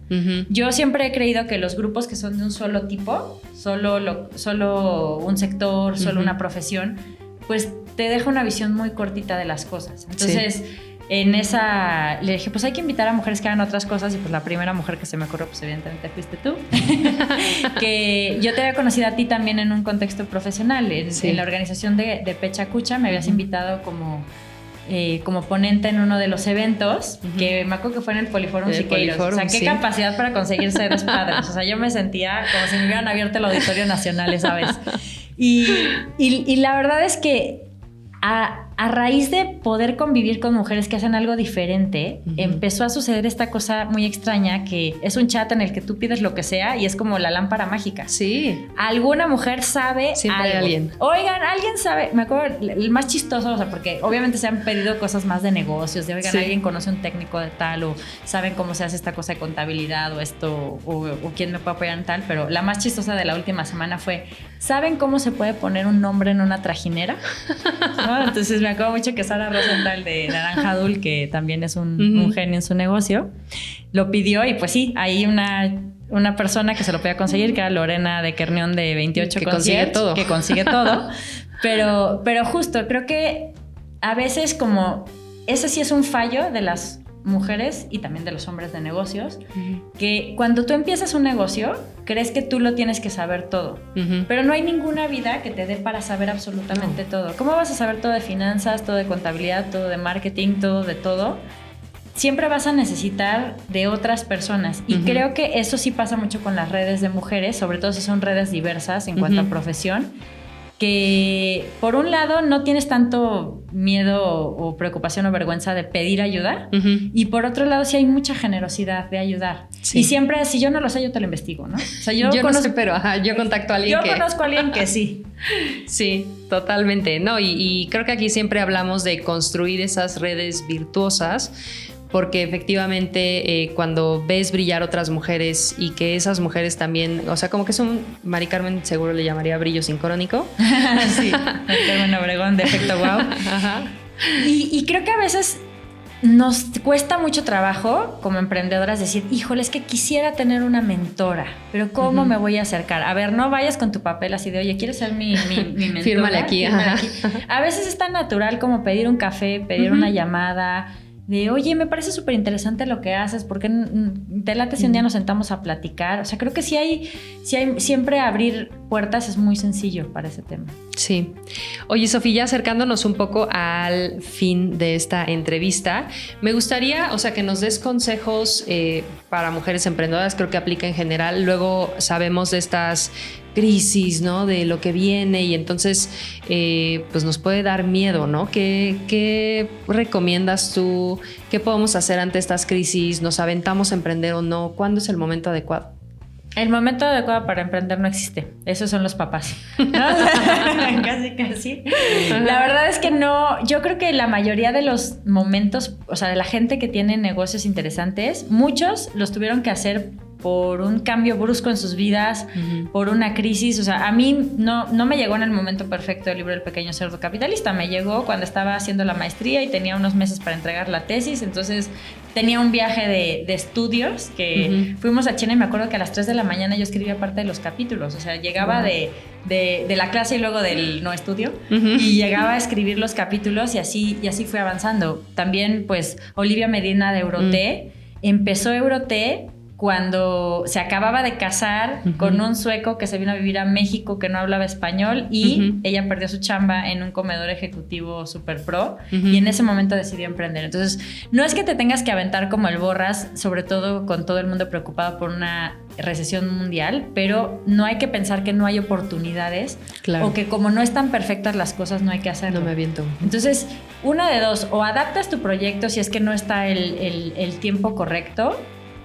Yo siempre he creído que los grupos que son de un solo tipo, solo un sector, solo una profesión, pues te deja una visión muy cortita de las cosas. Entonces, en esa le dije, pues hay que invitar a mujeres que hagan otras cosas, y pues la primera mujer que se me ocurrió, pues evidentemente fuiste tú. Que yo te había conocido a ti también en un contexto profesional, en la organización de Pecha Kucha, me habías invitado como ponente en uno de los eventos, que me acuerdo que fue en el Poliforum Siqueiros. O sea, qué capacidad para conseguir seres padres. O sea, yo me sentía como si me hubieran abierto el Auditorio Nacional esa vez. Y la verdad es que a raíz de poder convivir con mujeres que hacen algo diferente, empezó a suceder esta cosa muy extraña, que es un chat en el que tú pides lo que sea y es como la lámpara mágica. Sí. Alguna mujer sabe siempre algo. Hay alguien. Oigan, alguien sabe. Me acuerdo, el más chistoso, o sea, porque obviamente se han pedido cosas más de negocios, de oigan, alguien conoce un técnico de tal, o saben cómo se hace esta cosa de contabilidad, o esto, o quién me puede apoyar en tal, pero la más chistosa de la última semana fue, ¿saben cómo se puede poner un nombre en una trajinera? ¿No? Entonces me acuerdo mucho que Sara Rosenthal de Naranja Dul, que también es un genio en su negocio, lo pidió, y pues sí, hay una persona que se lo podía conseguir, que era Lorena de Kernión de 28 que consigue todo. Que consigue todo. Pero justo, creo que a veces como ese sí es un fallo de las mujeres y también de los hombres de negocios, que cuando tú empiezas un negocio, crees que tú lo tienes que saber todo, pero no hay ninguna vida que te dé para saber absolutamente todo. ¿Cómo vas a saber todo de finanzas, todo de contabilidad, todo de marketing, todo de todo? Siempre vas a necesitar de otras personas, y creo que eso sí pasa mucho con las redes de mujeres, sobre todo si son redes diversas en cuanto a profesión, que por un lado no tienes tanto miedo o preocupación o vergüenza de pedir ayuda, y por otro lado sí hay mucha generosidad de ayudar. Sí. Y siempre, si yo no lo sé, yo te lo investigo, ¿no? O sea, yo no sé, pero yo contacto a alguien conozco a alguien que sí. Sí, totalmente. No, y creo que aquí siempre hablamos de construir esas redes virtuosas, porque efectivamente cuando ves brillar otras mujeres y que esas mujeres también, o sea, como que son, Mari Carmen seguro le llamaría brillo sincrónico. Sí, Carmen Obregón de efecto wow. Ajá. Y creo que a veces nos cuesta mucho trabajo como emprendedoras decir, híjole, es que quisiera tener una mentora, pero ¿cómo me voy a acercar? A ver, no vayas con tu papel así de, oye, ¿quieres ser mi mentora? Fírmale aquí. A veces es tan natural como pedir un café, pedir una llamada, de, oye, me parece súper interesante lo que haces, ¿por qué te late si un día nos sentamos a platicar? O sea, creo que sí hay siempre abrir puertas es muy sencillo para ese tema. Sí. Oye, Sofía, acercándonos un poco al fin de esta entrevista, me gustaría, o sea, que nos des consejos para mujeres emprendedoras, creo que aplica en general. Luego sabemos de estas crisis, ¿no? De lo que viene, y entonces pues nos puede dar miedo, ¿no? ¿Qué recomiendas tú? ¿Qué podemos hacer ante estas crisis? ¿Nos aventamos a emprender o no? ¿Cuándo es el momento adecuado? El momento adecuado para emprender no existe. Esos son los papás, ¿no? Casi. La verdad es que no. Yo creo que la mayoría de los momentos, o sea, de la gente que tiene negocios interesantes, muchos los tuvieron que hacer por un cambio brusco en sus vidas, por una crisis. O sea, a mí no me llegó en el momento perfecto el libro El Pequeño Cerdo Capitalista. Me llegó cuando estaba haciendo la maestría y tenía unos meses para entregar la tesis. Entonces tenía un viaje de estudios que fuimos a China, y me acuerdo que a las 3 de la mañana yo escribía parte de los capítulos. O sea, llegaba de la clase y luego del no estudio, y llegaba a escribir los capítulos, y así fue avanzando. También, pues, Olivia Medina de Euroté, empezó Euroté cuando se acababa de casar con un sueco que se vino a vivir a México, que no hablaba español, y ella perdió su chamba en un comedor ejecutivo super pro, y en ese momento decidió emprender. Entonces, no es que te tengas que aventar como el borras, sobre todo con todo el mundo preocupado por una recesión mundial, pero no hay que pensar que no hay oportunidades, o que como no están perfectas las cosas no hay que hacerlo. No me aviento. Entonces, una de dos, o adaptas tu proyecto si es que no está el tiempo correcto,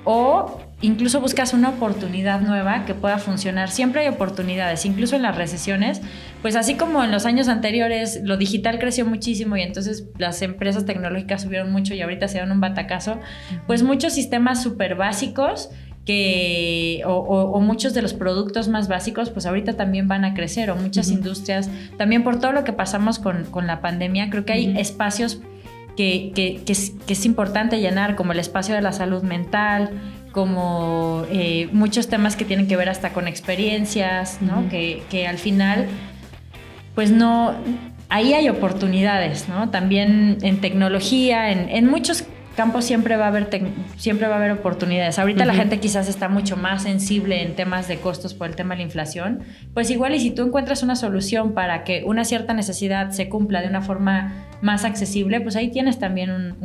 o incluso buscas una oportunidad nueva que pueda funcionar. Siempre hay oportunidades, incluso en las recesiones. Pues así como en los años anteriores lo digital creció muchísimo y entonces las empresas tecnológicas subieron mucho y ahorita se dan un batacazo, pues muchos sistemas súper básicos o muchos de los productos más básicos, pues ahorita también van a crecer, o muchas industrias, también por todo lo que pasamos con la pandemia, creo que hay espacios que es importante llenar, como el espacio de la salud mental, como muchos temas que tienen que ver hasta con experiencias, ¿no? Que al final, pues no, ahí hay oportunidades, ¿no? También en tecnología, en muchos campos siempre va a haber oportunidades. Ahorita la gente quizás está mucho más sensible en temas de costos por el tema de la inflación. Pues igual, y si tú encuentras una solución para que una cierta necesidad se cumpla de una forma más accesible, pues ahí tienes también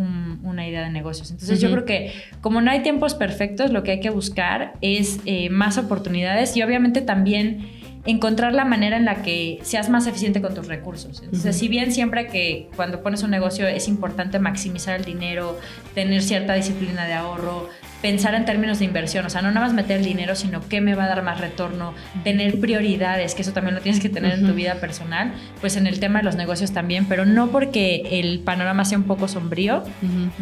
una idea de negocios. Entonces yo creo que como no hay tiempos perfectos, lo que hay que buscar es más oportunidades y obviamente también encontrar la manera en la que seas más eficiente con tus recursos. Entonces, si bien siempre que cuando pones un negocio es importante maximizar el dinero, tener cierta disciplina de ahorro, pensar en términos de inversión, o sea, no nada más meter el dinero, sino qué me va a dar más retorno, tener prioridades, que eso también lo tienes que tener en tu vida personal, pues en el tema de los negocios también, pero no porque el panorama sea un poco sombrío,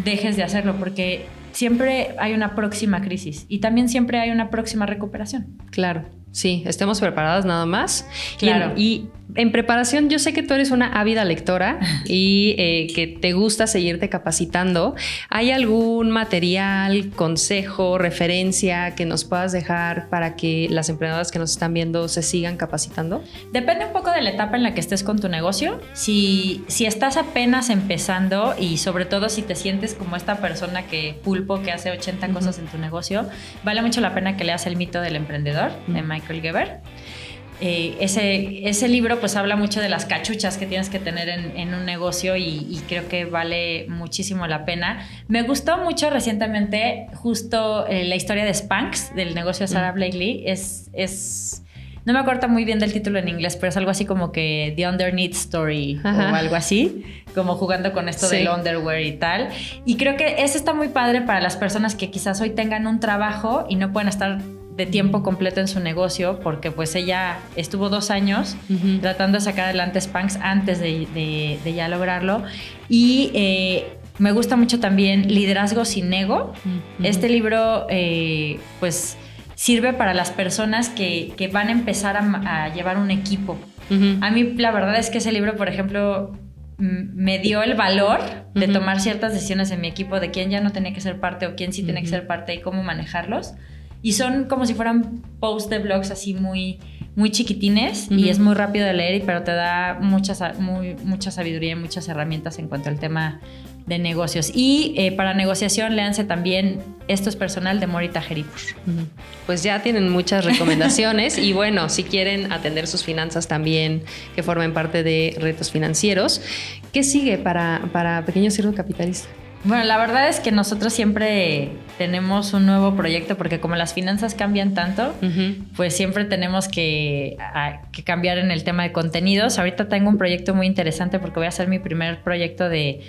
dejes de hacerlo, porque siempre hay una próxima crisis y también siempre hay una próxima recuperación. Claro. Sí, estemos preparadas nada más. Claro. Y en preparación, yo sé que tú eres una ávida lectora y que te gusta seguirte capacitando. ¿Hay algún material, consejo, referencia que nos puedas dejar para que las emprendedoras que nos están viendo se sigan capacitando? Depende un poco de la etapa en la que estés con tu negocio. Si estás apenas empezando y sobre todo si te sientes como esta persona que hace 80 cosas en tu negocio, vale mucho la pena que leas El mito del emprendedor de Michael Gerber. Ese libro pues habla mucho de las cachuchas que tienes que tener en un negocio y creo que vale muchísimo la pena. Me gustó mucho recientemente justo la historia de Spanx, del negocio de Sara Blakely. No me acuerdo muy bien del título en inglés, pero es algo así como que The Underneath Story o algo así, como jugando con esto del underwear y tal. Y creo que eso está muy padre para las personas que quizás hoy tengan un trabajo y no pueden estar de tiempo completo en su negocio, porque pues ella estuvo 2 años tratando de sacar adelante Spanx antes de ya lograrlo. Y me gusta mucho también Liderazgo sin ego. Este libro pues sirve para las personas que van a empezar a llevar un equipo. A mí la verdad es que ese libro, por ejemplo, me dio el valor de tomar ciertas decisiones en mi equipo, de quién ya no tenía que ser parte o quién sí tenía que ser parte y cómo manejarlos. Y son como si fueran posts de blogs así muy, muy chiquitines y es muy rápido de leer, pero te da mucha sabiduría y muchas herramientas en cuanto al tema de negocios. Y para negociación, léanse también Esto es personal de Morita Jeripur. Pues ya tienen muchas recomendaciones y bueno, si quieren atender sus finanzas también, que formen parte de Retos Financieros, ¿qué sigue para Pequeño Cerdo Capitalista? Bueno, la verdad es que nosotros siempre tenemos un nuevo proyecto porque como las finanzas cambian tanto, pues siempre tenemos que cambiar en el tema de contenidos. Ahorita tengo un proyecto muy interesante porque voy a hacer mi primer proyecto de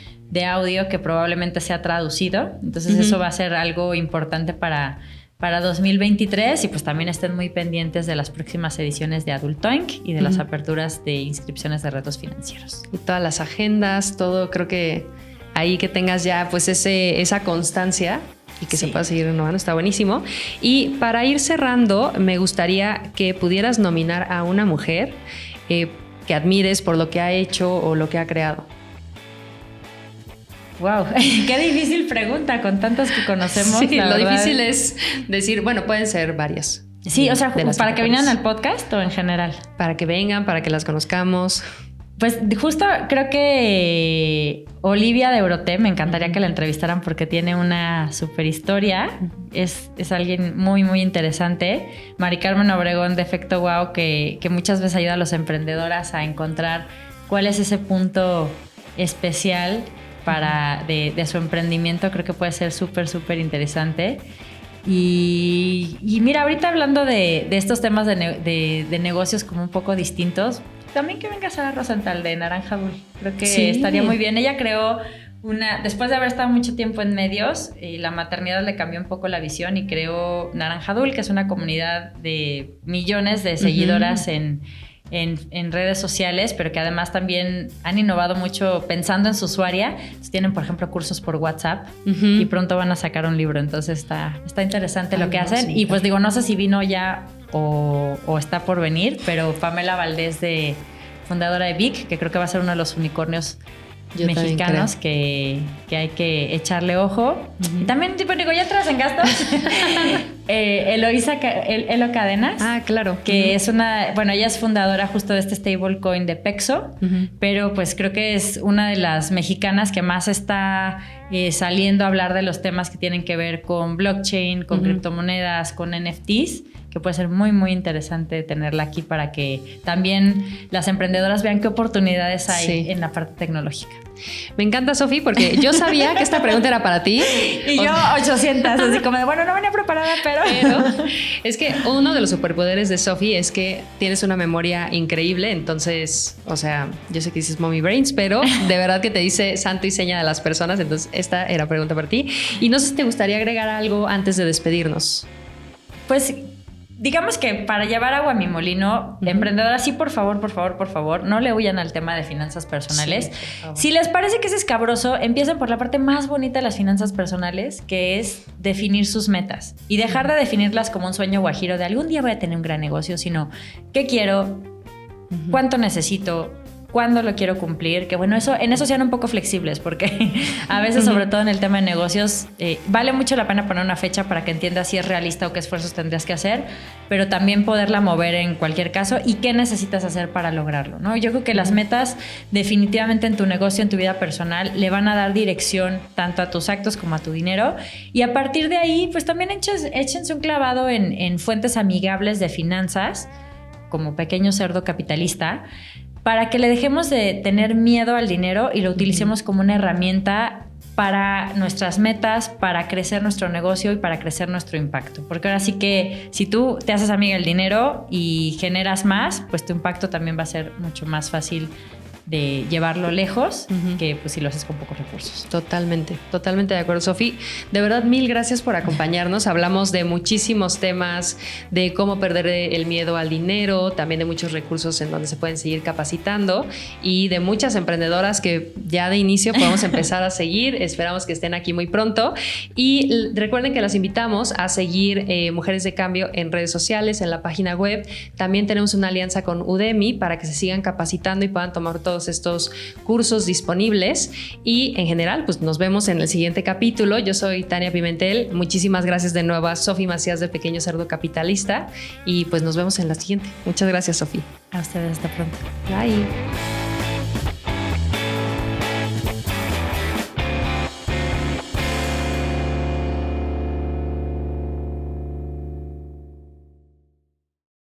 audio que probablemente sea traducido. Entonces eso va a ser algo importante para 2023 y pues también estén muy pendientes de las próximas ediciones de Adultoink y de las aperturas de inscripciones de Retos Financieros. Y todas las agendas, todo, creo que ahí que tengas ya pues esa constancia y que se pueda seguir renovando, está buenísimo. Y para ir cerrando, me gustaría que pudieras nominar a una mujer que admires por lo que ha hecho o lo que ha creado. Wow, qué difícil pregunta con tantas que conocemos. Sí, lo difícil es decir, bueno, pueden ser varias. Sí, o sea, para que vinieran al podcast o en general. Para que vengan, para que las conozcamos. Pues justo creo que Olivia de Broté, me encantaría que la entrevistaran porque tiene una super historia. Es alguien muy, muy interesante. Mari Carmen Obregón de Efecto Wow, que muchas veces ayuda a las emprendedoras a encontrar cuál es ese punto especial de su emprendimiento. Creo que puede ser súper, súper interesante. Y mira, ahorita hablando de estos temas de negocios como un poco distintos, también que venga Sara Rosenthal de Naranja Dul. Creo que estaría muy bien. Ella creó después de haber estado mucho tiempo en medios, la maternidad le cambió un poco la visión y creó Naranja Dul, que es una comunidad de millones de seguidoras en en redes sociales, pero que además también han innovado mucho pensando en su usuaria. Entonces, tienen, por ejemplo, cursos por WhatsApp y pronto van a sacar un libro. Entonces está interesante lo que hacen. Sí, y pues digo, no sé si vino ya o está por venir, pero Pamela Valdés, fundadora de Vic, que creo que va a ser uno de los unicornios mexicanos que hay que echarle ojo. Y también, tipo, digo, ya entras en gastos. Elo Cadenas. Claro. Que es ella es fundadora justo de este stablecoin de Pexo, pero pues creo que es una de las mexicanas que más está saliendo a hablar de los temas que tienen que ver con blockchain, con criptomonedas, con NFTs, que puede ser muy, muy interesante tenerla aquí para que también las emprendedoras vean qué oportunidades hay en la parte tecnológica. Me encanta, Sofi, porque yo sabía que esta pregunta era para ti. Y yo 800, así como de, bueno, no venía preparada, pero es que uno de los superpoderes de Sofi es que tienes una memoria increíble. Entonces, o sea, yo sé que dices mommy brains, pero de verdad que te dice santo y seña de las personas. Entonces, esta era pregunta para ti. Y no sé si te gustaría agregar algo antes de despedirnos. Pues digamos que para llevar agua a mi molino, emprendedoras, sí, por favor, no le huyan al tema de finanzas personales. Sí, si les parece que es escabroso, empiecen por la parte más bonita de las finanzas personales, que es definir sus metas y dejar de definirlas como un sueño guajiro de algún día voy a tener un gran negocio, sino qué quiero, cuánto necesito, cuándo lo quiero cumplir, que bueno, en eso sean un poco flexibles, porque a veces, sobre todo en el tema de negocios, vale mucho la pena poner una fecha para que entiendas si es realista o qué esfuerzos tendrías que hacer, pero también poderla mover en cualquier caso y qué necesitas hacer para lograrlo, ¿no? Yo creo que las metas definitivamente en tu negocio, en tu vida personal, le van a dar dirección tanto a tus actos como a tu dinero, y a partir de ahí, pues también échense un clavado en fuentes amigables de finanzas, como Pequeño Cerdo Capitalista, para que le dejemos de tener miedo al dinero y lo utilicemos como una herramienta para nuestras metas, para crecer nuestro negocio y para crecer nuestro impacto. Porque ahora sí que si tú te haces amiga del dinero y generas más, pues tu impacto también va a ser mucho más fácil de llevarlo lejos que pues si lo haces con pocos recursos. Totalmente de acuerdo, Sofi. De verdad, mil gracias por acompañarnos. Hablamos de muchísimos temas, de cómo perder el miedo al dinero, también de muchos recursos en donde se pueden seguir capacitando y de muchas emprendedoras que ya de inicio podemos empezar a seguir. Esperamos que estén aquí muy pronto y recuerden que las invitamos a seguir Mujeres de Cambio en redes sociales, en la página web. También tenemos una alianza con Udemy para que se sigan capacitando y puedan tomar todos estos cursos disponibles, y en general pues nos vemos en el siguiente capítulo. Yo soy Tania Pimentel, muchísimas gracias de nuevo a Sofi Macías de Pequeño Cerdo Capitalista y pues nos vemos en la siguiente. Muchas gracias, Sofi. A ustedes, hasta pronto. Bye.